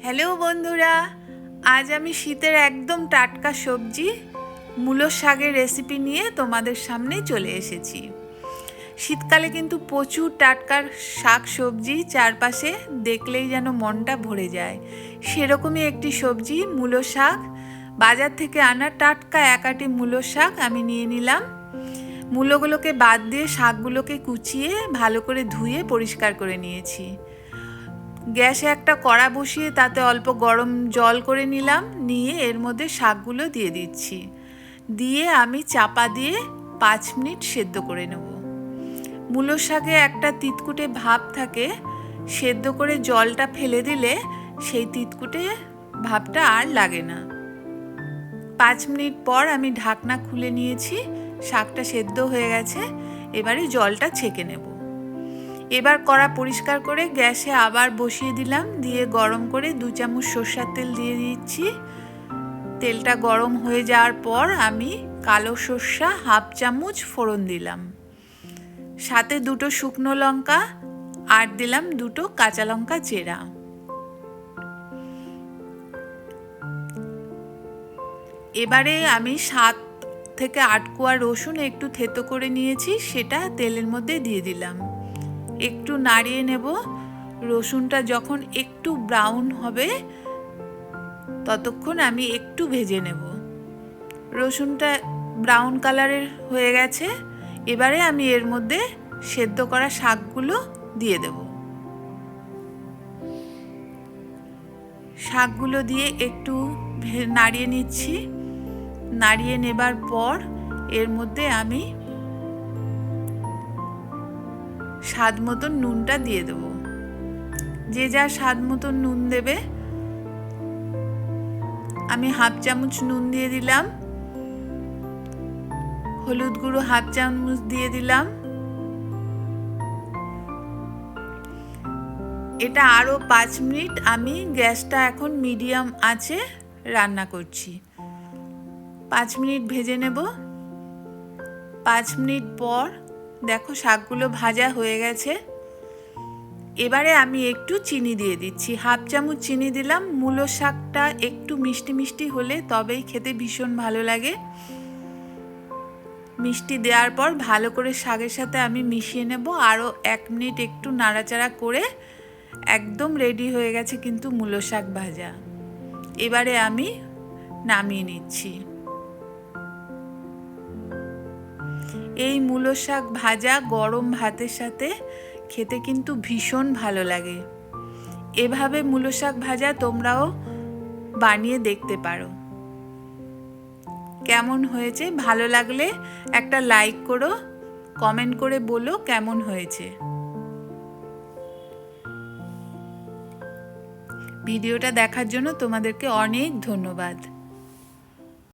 Hello বন্ধুরা, আজ আমি শীতের একদম টাটকা সবজি মূলো শাকের রেসিপি নিয়ে তোমাদের সামনে চলে এসেছি। শীতকালে কিন্তু প্রচুর টাটকা শাক সবজি চারপাশে দেখলেই যেন মনটা ভরে যায়। সেরকমই একটি সবজি মূলো শাক। বাজার থেকে আনা টাটকা একাটি মূলো শাক আমি নিয়ে নিলাম। মূলোগুলোকে বাদ দিয়ে শাকগুলোকে কুচিয়ে ভালো করে ধুয়ে পরিষ্কার করে নিয়েছি। গ্যাসে একটা কড়া বসিয়ে তাতে অল্প গরম জল করে নিলাম, নিয়ে এর মধ্যে শাকগুলো দিয়ে দিচ্ছি। দিয়ে আমি চাপা দিয়ে 5 মিনিট সেদ্ধ করে নেব। মূলো শাকে একটা তিতকুটে ভাব থাকে, সেদ্ধ করে জলটা ফেলে দিলে সেই তিতকুটে ভাবটা আর লাগে না। 5 মিনিট পর আমি ঢাকনা খুলে নিয়েছি, শাকটা সেদ্ধ হয়ে গেছে। এবারে জলটা ছেঁকে নেব। এবার কড়া পরিষ্কার করে গ্যাসে আবার বসিয়ে দিলাম, দিয়ে গরম করে 2 চামচ সরষের তেল দিয়ে দিচ্ছি। তেলটা গরম হয়ে যাওয়ার পর আমি কালো সরষা 1/2 চামচ ফোড়ন দিলাম, সাথে 2টো শুকনো লঙ্কা আর দিলাম 2টো কাঁচা লঙ্কা চেরা। এবারে আমি 7 থেকে 8 কোয়া রসুন একটু থেতো করে নিয়েছি, সেটা তেলের মধ্যে দিয়ে দিলাম। একটু নাড়িয়ে নেব। রসুনটা যখন একটু ব্রাউন হবে ততক্ষণ আমি একটু ভেজে নেব। রসুনটা ব্রাউন কালারের হয়ে গেছে। এবারে আমি এর মধ্যে সেদ্ধ করা শাকগুলো দিয়ে দেব। শাকগুলো দিয়ে একটু নাড়িয়ে নিচ্ছি। নাড়িয়ে নেবার পর এর মধ্যে আমি স্বাদ মতন নুনটা দিয়ে দেব। যে যা স্বাদ মতন নুন দেবে। আমি 1/2 চামচ নুন দিয়ে দিলাম। হলুদ গুঁড়ো 1/2 চামচ দিয়ে দিলাম। এটা আরও 5 মিনিট আমি গ্যাসটা এখন মিডিয়াম আঁচে রান্না করছি। 5 মিনিট ভেজে নেব। 5 মিনিট পর দেখো শাকগুলো ভাজা হয়ে গেছে। এবারে আমি একটু চিনি দিয়ে দিচ্ছি, 1/2 চামচ চিনি দিলাম। মূলো শাকটা একটু মিষ্টি মিষ্টি হলে তবেই খেতে ভীষণ ভালো লাগে। মিষ্টি দেওয়ার পর ভালো করে শাকের সাথে আমি মিশিয়ে নেব। আরও 1 মিনিট একটু নাড়াচাড়া করে একদম রেডি হয়ে গেছে কিন্তু মূলো শাক ভাজা। এবারে আমি নামিয়ে নিচ্ছি। এই মূলো শাক ভাজা গরম ভাতের সাথে খেতে কিন্তু ভীষণ ভালো লাগে। এভাবে মূলো শাক ভাজা তোমরাও বানিয়ে দেখতে পারো। কেমন হয়েছে ভালো লাগলে একটা লাইক করো, কমেন্ট করে বলো কেমন হয়েছে। ভিডিওটা দেখার জন্য তোমাদেরকে অনেক ধন্যবাদ।